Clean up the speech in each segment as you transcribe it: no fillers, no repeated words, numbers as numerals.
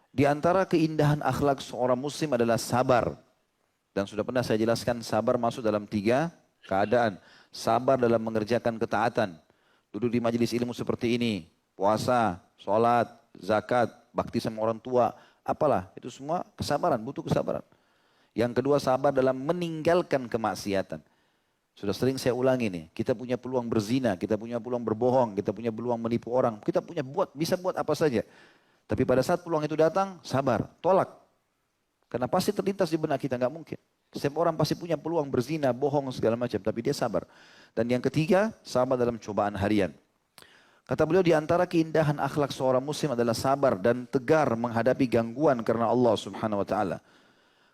Di antara keindahan akhlak seorang muslim adalah sabar. Dan sudah pernah saya jelaskan sabar masuk dalam 3 keadaan. Sabar dalam mengerjakan ketaatan. Duduk di majelis ilmu seperti ini. Puasa, sholat, zakat, bakti sama orang tua. Apalah, itu semua kesabaran, butuh kesabaran. Yang kedua sabar dalam meninggalkan kemaksiatan. Sudah sering saya ulangi nih, kita punya peluang berzina, kita punya peluang berbohong, kita punya peluang menipu orang. Kita punya bisa buat apa saja. Tapi pada saat peluang itu datang, sabar, tolak. Karena pasti terlintas di benak kita, nggak mungkin. Setiap orang pasti punya peluang berzina, bohong, segala macam. Tapi dia sabar. Dan yang ketiga, sabar dalam cobaan harian. Kata beliau di antara keindahan akhlak seorang muslim adalah sabar dan tegar menghadapi gangguan karena Allah subhanahu wa ta'ala.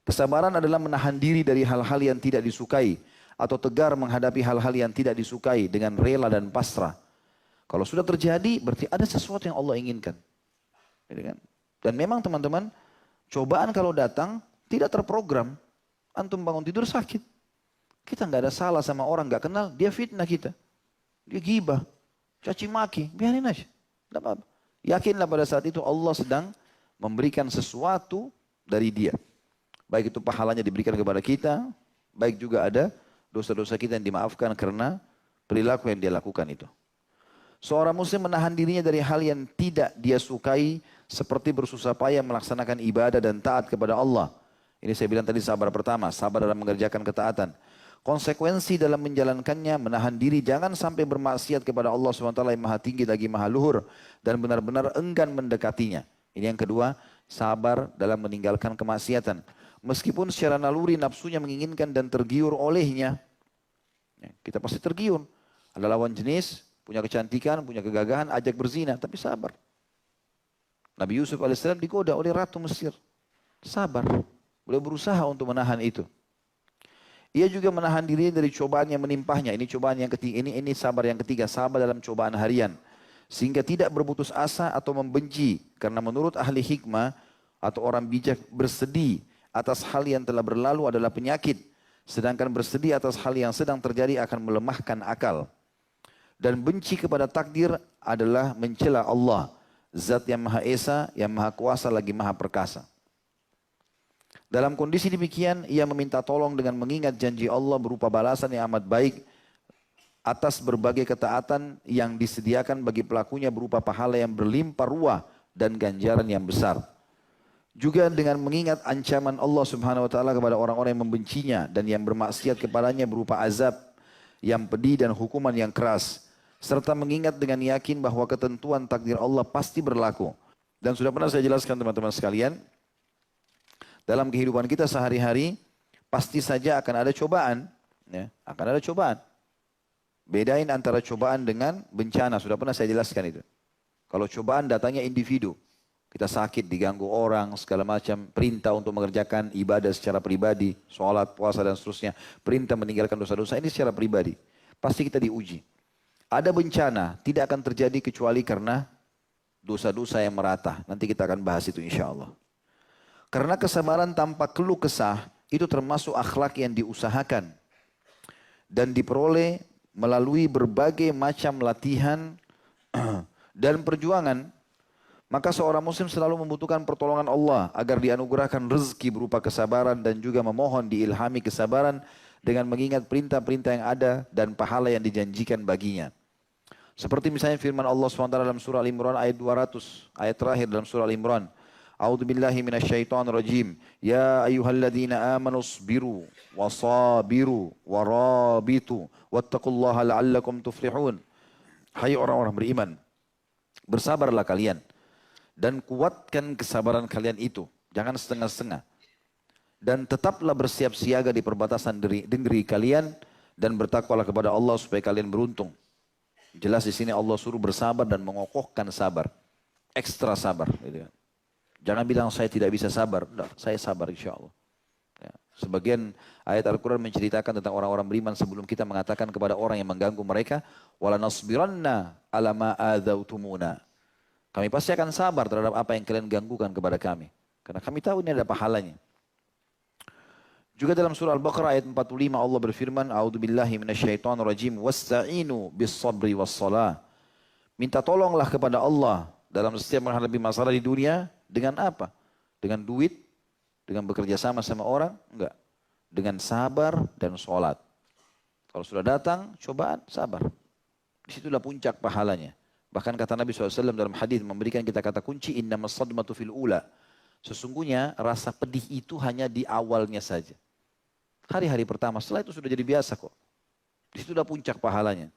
Kesabaran adalah menahan diri dari hal-hal yang tidak disukai. Atau tegar menghadapi hal-hal yang tidak disukai dengan rela dan pasrah. Kalau sudah terjadi berarti ada sesuatu yang Allah inginkan. Dan memang teman-teman, cobaan kalau datang tidak terprogram. Antum bangun tidur sakit. Kita nggak ada salah sama orang nggak kenal, dia fitnah kita. Dia gibah, caci maki, biarin aja. Tidak apa-apa. Yakinlah pada saat itu Allah sedang memberikan sesuatu dari dia. Baik itu pahalanya diberikan kepada kita, baik juga ada dosa-dosa kita yang dimaafkan karena perilaku yang dia lakukan itu. Seorang muslim menahan dirinya dari hal yang tidak dia sukai, seperti bersusah payah melaksanakan ibadah dan taat kepada Allah. Ini saya bilang tadi sabar pertama, sabar dalam mengerjakan ketaatan. Konsekuensi dalam menjalankannya, menahan diri jangan sampai bermaksiat kepada Allah SWT yang maha tinggi lagi maha luhur. Dan benar-benar enggan mendekatinya. Ini yang kedua, sabar dalam meninggalkan kemaksiatan. Meskipun secara naluri nafsunya menginginkan dan tergiur olehnya. Kita pasti tergiur. Ada lawan jenis, punya kecantikan, punya kegagahan, ajak berzina, tapi sabar. Nabi Yusuf AS digoda oleh Ratu Mesir. Sabar. Beliau berusaha untuk menahan itu. Ia juga menahan diri dari cobaan yang menimpahnya. Ini cobaan yang ketiga. Ini sabar yang ketiga. Sabar dalam cobaan harian. Sehingga tidak berputus asa atau membenci. Karena menurut ahli hikmah atau orang bijak bersedih atas hal yang telah berlalu adalah penyakit. Sedangkan bersedih atas hal yang sedang terjadi akan melemahkan akal. Dan benci kepada takdir adalah mencela Allah. Zat yang Maha Esa, yang Maha Kuasa lagi Maha Perkasa. Dalam kondisi demikian, ia meminta tolong dengan mengingat janji Allah berupa balasan yang amat baik atas berbagai ketaatan yang disediakan bagi pelakunya berupa pahala yang berlimpah ruah dan ganjaran yang besar. Juga dengan mengingat ancaman Allah Subhanahu wa taala kepada orang-orang yang membencinya dan yang bermaksiat kepadanya berupa azab yang pedih dan hukuman yang keras. Serta mengingat dengan yakin bahwa ketentuan takdir Allah pasti berlaku. Dan sudah pernah saya jelaskan teman-teman sekalian, dalam kehidupan kita sehari-hari pasti saja akan ada cobaan, ya, akan ada cobaan. Bedain antara cobaan dengan bencana, sudah pernah saya jelaskan itu. Kalau cobaan datangnya individu, kita sakit, diganggu orang, segala macam, perintah untuk mengerjakan ibadah secara pribadi, sholat, puasa dan seterusnya, perintah meninggalkan dosa-dosa, ini secara pribadi. Pasti kita diuji. Ada bencana, tidak akan terjadi kecuali karena dosa-dosa yang merata. Nanti kita akan bahas itu insya Allah. Karena kesabaran tanpa keluh kesah itu termasuk akhlak yang diusahakan dan diperoleh melalui berbagai macam latihan dan perjuangan. Maka seorang muslim selalu membutuhkan pertolongan Allah agar dianugerahkan rezeki berupa kesabaran dan juga memohon diilhami kesabaran dengan mengingat perintah-perintah yang ada dan pahala yang dijanjikan baginya. Seperti misalnya firman Allah SWT dalam surah Al-Imran ayat 200, ayat terakhir dalam surah Al-Imran. A'udzu billahi minasyaitonir rajim. Ya ayyuhalladzina amanu sabiru wasabiru warabitu wattaqullaha la'allakum tuflihun. Hai orang-orang beriman, bersabarlah kalian dan kuatkan kesabaran kalian itu, jangan setengah-setengah. Dan tetaplah bersiap siaga di perbatasan negeri kalian dan bertakwalah kepada Allah supaya kalian beruntung. Jelas di sini Allah suruh bersabar dan mengokohkan sabar. Ekstra sabar, gitu kan. Jangan bilang saya tidak bisa sabar. Nah, saya sabar insya Allah. Ya. Sebagian ayat Al-Quran menceritakan tentang orang-orang beriman sebelum kita mengatakan kepada orang yang mengganggu mereka, wala nasbiranna ala ma adzautumuna. Kami pasti akan sabar terhadap apa yang kalian ganggukan kepada kami. Karena kami tahu ini ada pahalanya. Juga dalam surah Al-Baqarah ayat 45 Allah berfirman, a'udzubillahi minasyaitonirrajim, wasta'inu bis-sabri was-shalah. Minta tolonglah kepada Allah dalam setiap menghadapi masalah di dunia dengan apa? Dengan duit, dengan bekerja sama orang, enggak. Dengan sabar dan sholat. Kalau sudah datang, cobaan, sabar. Disitulah puncak pahalanya. Bahkan kata Nabi SAW dalam hadis memberikan kita kata kunci, innamas sadmatu fil ula. Sesungguhnya rasa pedih itu hanya di awalnya saja. Hari-hari pertama, setelah itu sudah jadi biasa kok. Disitulah puncak pahalanya.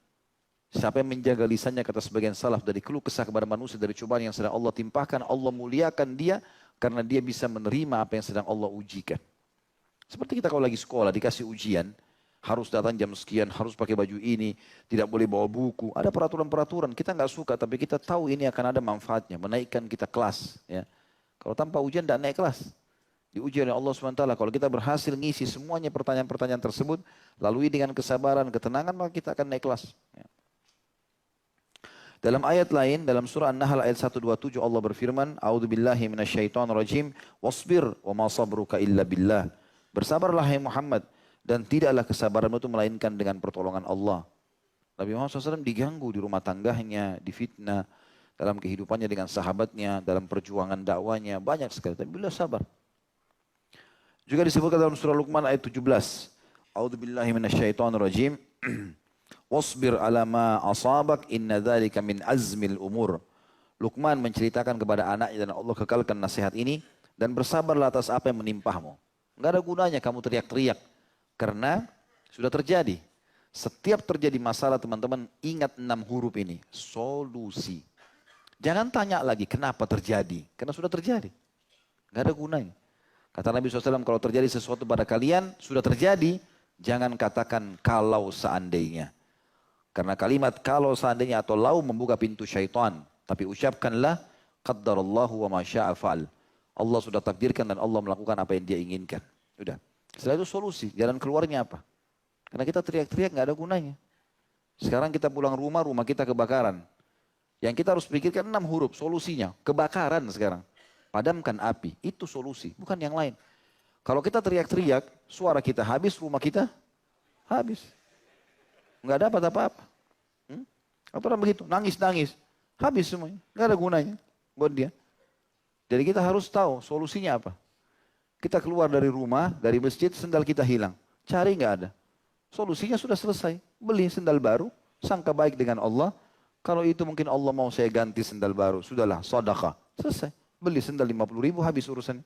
Siapa yang menjaga lisannya, kata sebagian salaf, dari keluh kesah kepada manusia, dari cobaan yang sedang Allah timpahkan, Allah muliakan dia karena dia bisa menerima apa yang sedang Allah ujikan. Seperti kita kalau lagi sekolah, dikasih ujian, harus datang jam sekian, harus pakai baju ini, tidak boleh bawa buku. Ada peraturan-peraturan, kita nggak suka, tapi kita tahu ini akan ada manfaatnya, menaikkan kita kelas. Ya. Kalau tanpa ujian, tidak naik kelas. Diuji oleh Allah SWT, kalau kita berhasil ngisi semuanya pertanyaan-pertanyaan tersebut, lalui dengan kesabaran, ketenangan, maka kita akan naik kelas. Ya. Dalam ayat lain, dalam surah An-Nahl ayat 127, Allah berfirman, A'udzubillahi minasyaitonirrajim, wasbir wa ma sabruka illa billah. Bersabarlah hai Muhammad, dan tidaklah kesabaranmu itu melainkan dengan pertolongan Allah. Nabi Muhammad SAW diganggu di rumah tangganya, difitnah, dalam kehidupannya dengan sahabatnya, dalam perjuangan dakwanya, banyak sekali. Tapi beliau sabar. Juga disebutkan dalam surah Luqman ayat 17. A'udzubillahi minasyaitonirrajim. Wasbir ala ma asabak inna dzalika min azmil umur. Luqman menceritakan kepada anaknya dan Allah kekalkan nasihat ini. Dan bersabarlah atas apa yang menimpahmu. Enggak ada gunanya kamu teriak-teriak. Karena sudah terjadi. Setiap terjadi masalah teman-teman ingat 6 huruf ini. Solusi. Jangan tanya lagi kenapa terjadi. Karena sudah terjadi. Enggak ada gunanya. Kata Nabi SAW kalau terjadi sesuatu pada kalian sudah terjadi. Jangan katakan kalau seandainya. Karena kalimat kalau seandainya atau lau membuka pintu syaitan. Tapi ucapkanlah qaddarallahu wa ma syaa fa'al. Allah sudah takdirkan dan Allah melakukan apa yang dia inginkan. Sudah. Setelah itu solusi, jalan keluarnya apa? Karena kita teriak-teriak nggak ada gunanya. Sekarang kita pulang rumah, rumah kita kebakaran. Yang kita harus pikirkan 6 huruf, solusinya. Kebakaran sekarang. Padamkan api, itu solusi, bukan yang lain. Kalau kita teriak-teriak, suara kita habis, rumah kita habis. Nggak dapat apa-apa. Apa orang begitu, nangis-nangis. Habis semuanya, nggak ada gunanya buat dia. Jadi kita harus tahu solusinya apa. Kita keluar dari rumah, dari masjid, sendal kita hilang. Cari nggak ada. Solusinya sudah selesai. Beli sendal baru, sangka baik dengan Allah. Kalau itu mungkin Allah mau saya ganti sendal baru. Sudahlah, sedekah. Selesai. Beli sendal 50.000, habis urusan.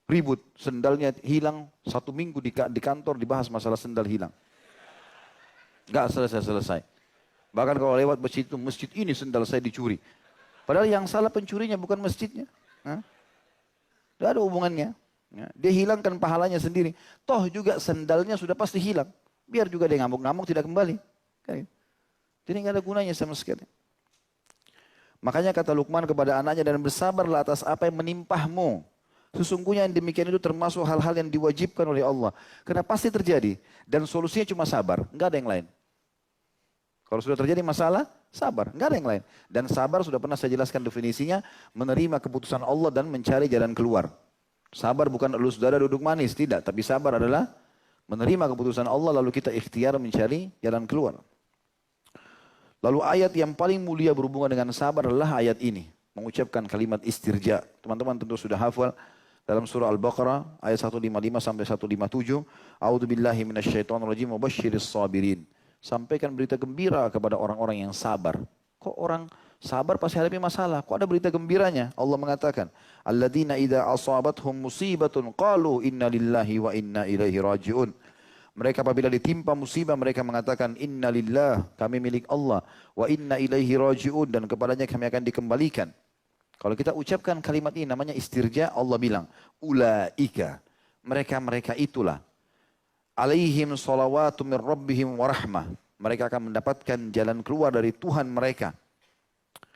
Ribut, sendalnya hilang 1 minggu di kantor dibahas masalah sendal hilang. Nggak selesai-selesai. Bahkan kalau lewat masjid itu, masjid ini sendal saya dicuri. Padahal yang salah pencurinya bukan masjidnya. Tidak ada hubungannya. Ya, dia hilangkan pahalanya sendiri. Toh juga sendalnya sudah pasti hilang. Biar juga dia ngamuk-ngamuk tidak kembali. Jadi nggak ada gunanya sama sekali. Makanya kata Luqman kepada anaknya, dan bersabarlah atas apa yang menimpahmu. Sesungguhnya yang demikian itu termasuk hal-hal yang diwajibkan oleh Allah. Karena pasti terjadi. Dan solusinya cuma sabar. Nggak ada yang lain. Kalau sudah terjadi masalah, sabar. Nggak ada yang lain. Dan sabar sudah pernah saya jelaskan definisinya. Menerima keputusan Allah dan mencari jalan keluar. Sabar bukan lu saudara duduk manis. Tidak. Tapi sabar adalah menerima keputusan Allah lalu kita ikhtiar mencari jalan keluar. Lalu ayat yang paling mulia berhubungan dengan sabar adalah ayat ini. Mengucapkan kalimat istirja. Teman-teman tentu sudah hafal. Dalam surah Al-Baqarah ayat 155 sampai 157. A'udzubillahi minasyaitonirrajim wa basyiris sabirin. Sampaikan berita gembira kepada orang-orang yang sabar. Kok orang sabar pasti hadapi masalah? Kok ada berita gembiranya? Allah mengatakan, alladzina idza asabathum musibatun qalu inna lillahi wa inna ilaihi raji'un. Mereka apabila ditimpa musibah mereka mengatakan inna lillah, kami milik Allah, wa inna ilaihi raji'un, dan kepadanya kami akan dikembalikan. Kalau kita ucapkan kalimat ini namanya istirja, Allah bilang, ulaika, mereka-mereka itulah, alaihim salawatu min rabbihim wa rahmah. Mereka akan mendapatkan jalan keluar dari Tuhan mereka.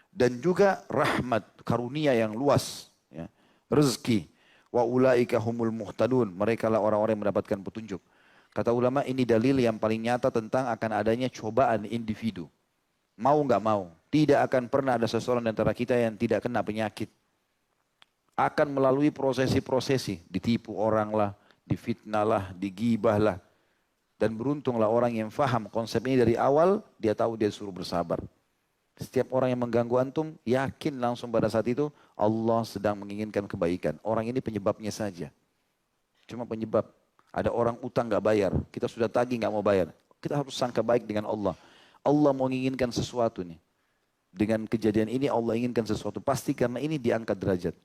Dan juga rahmat, karunia yang luas. Ya. Rezeki. Wa ulaika humul muhtadun. Mereka lah orang-orang yang mendapatkan petunjuk. Kata ulama ini dalil yang paling nyata tentang akan adanya cobaan individu. Mau nggak mau. Tidak akan pernah ada seseorang di antara kita yang tidak kena penyakit. Akan melalui prosesi-prosesi. Ditipu orang lah. Difitnah lah. Digibah lah. Dan beruntunglah orang yang faham konsep ini dari awal. Dia tahu dia suruh bersabar. Setiap orang yang mengganggu antum, yakin langsung pada saat itu Allah sedang menginginkan kebaikan. Orang ini penyebabnya saja. Cuma penyebab. Ada orang utang nggak bayar, kita sudah tagih nggak mau bayar. Kita harus sangka baik dengan Allah. Allah mau menginginkan sesuatu nih. Dengan kejadian ini Allah inginkan sesuatu. Pasti karena ini diangkat derajat.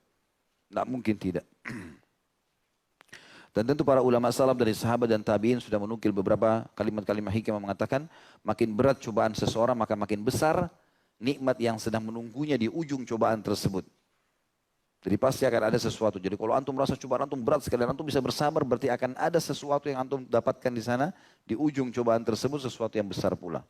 Nggak mungkin tidak. Dan tentu para ulama salaf dari sahabat dan tabi'in sudah menukil beberapa kalimat-kalimat hikmah mengatakan, makin berat cobaan seseorang maka makin besar nikmat yang sedang menunggunya di ujung cobaan tersebut. Jadi pasti akan ada sesuatu. Jadi kalau antum merasa cobaan antum berat sekali, antum bisa bersabar, berarti akan ada sesuatu yang antum dapatkan di sana, di ujung cobaan tersebut sesuatu yang besar pula.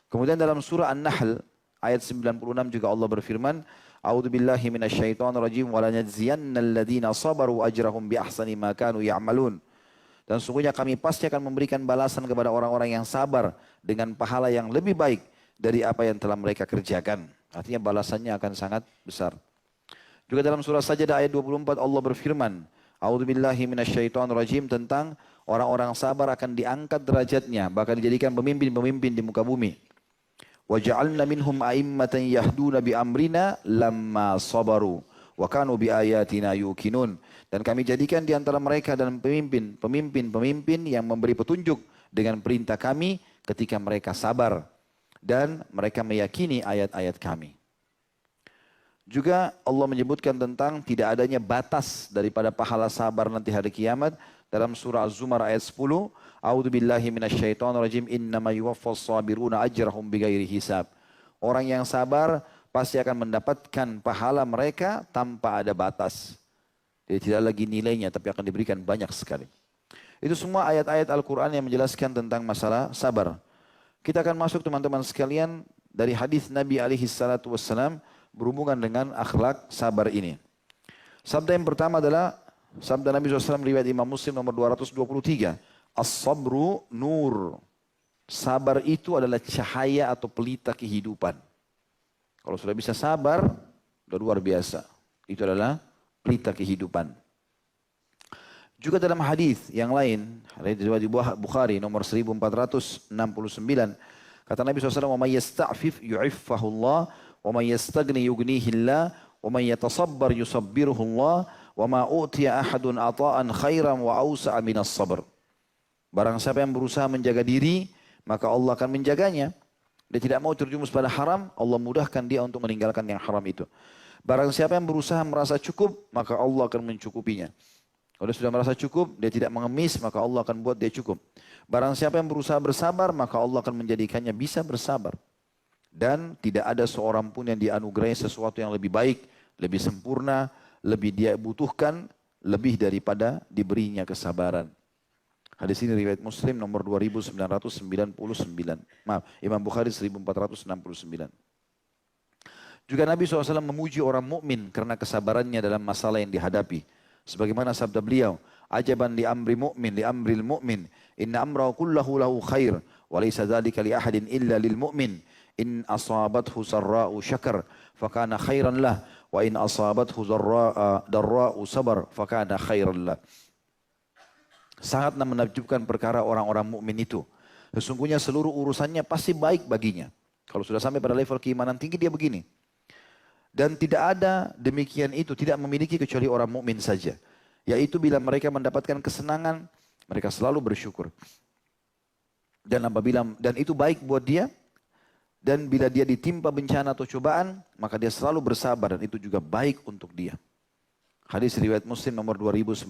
Kemudian dalam surah An-Nahl ayat 96 juga Allah berfirman, A'udzu billahi minasyaitonir rajim wa lanajziyannal ladzina sabaru ajrahum bi ahsani ma kanu ya'malun. Dan sungguhnya kami pasti akan memberikan balasan kepada orang-orang yang sabar dengan pahala yang lebih baik dari apa yang telah mereka kerjakan. Artinya balasannya akan sangat besar. Juga dalam surah Sajdah ayat 24 Allah berfirman, A'udzubillahi minasyaitonir rajim tentang orang-orang sabar akan diangkat derajatnya, bahkan dijadikan pemimpin-pemimpin di muka bumi. Wa ja'alna minhum a'immatan yahduna bi amrina lamma sabaru wa kanu bi ayatina yuqinun. Dan kami jadikan di antara mereka dan pemimpin yang memberi petunjuk dengan perintah kami ketika mereka sabar dan mereka meyakini ayat-ayat kami. Juga Allah menyebutkan tentang tidak adanya batas daripada pahala sabar nanti hari kiamat dalam surah Az-Zumar ayat 10. A'udzu billahi minasyaitonir rajim. Innama yuwaffas sabiruna ajrahum bighairi hisab. Orang yang sabar pasti akan mendapatkan pahala mereka tanpa ada batas. Jadi tidak lagi nilainya tapi akan diberikan banyak sekali. Itu semua ayat-ayat Al-Quran yang menjelaskan tentang masalah sabar. Kita akan masuk teman-teman sekalian dari hadis Nabi alaihi salatu wassalam berhubungan dengan akhlak sabar ini. Sabda yang pertama adalah sabda Nabi SAW riwayat Imam Muslim nomor 223. As-sabru nur. Sabar itu adalah cahaya atau pelita kehidupan. Kalau sudah bisa sabar, sudah luar biasa. Itu adalah pelita kehidupan. Juga dalam hadis yang lain, riwayat Bukhari nomor 1469, kata Nabi SAW, "Wa may yasta'fif yu'iffahu Allah, wa may yastaghni yughnihi Allah, wa may yatasabbar yusabbiruhu Allah, wa ma utiya ahadun ata'an khairan wa awsa'a minas sabr." Barang siapa yang berusaha menjaga diri, maka Allah akan menjaganya. Dia tidak mau terjumus pada haram, Allah mudahkan dia untuk meninggalkan yang haram itu. Barang siapa yang berusaha merasa cukup, maka Allah akan mencukupinya. Kalau dia sudah merasa cukup, dia tidak mengemis, maka Allah akan buat dia cukup. Barang siapa yang berusaha bersabar, maka Allah akan menjadikannya bisa bersabar. Dan tidak ada seorang pun yang dianugerahi sesuatu yang lebih baik, lebih sempurna, lebih dia butuhkan, lebih daripada diberinya kesabaran. Hadis ini riwayat Muslim nomor 2999. Maaf, Imam Bukhari 1469. Juga Nabi SAW memuji orang mukmin karena kesabarannya dalam masalah yang dihadapi. Sebagaimana sabda beliau, "Ajaban li amri mu'min li amril mu'min, inna amrahu kullahu lahu khair, wa laysa dzalika li ahadin illa lil mu'min. In asabathu sarra'u syakar, fakana khairan lah, wa in asabathu darra'u sabar, fakana khairan lah." Sangat menakjubkan perkara orang-orang mukmin itu. Sesungguhnya seluruh urusannya pasti baik baginya. Kalau sudah sampai pada level keimanan tinggi dia begini. Dan tidak ada demikian itu, tidak memiliki kecuali orang mukmin saja. Yaitu bila mereka mendapatkan kesenangan, mereka selalu bersyukur. Dan itu baik buat dia. Dan bila dia ditimpa bencana atau cobaan, maka dia selalu bersabar dan itu juga baik untuk dia. Hadis riwayat Muslim nomor 2909.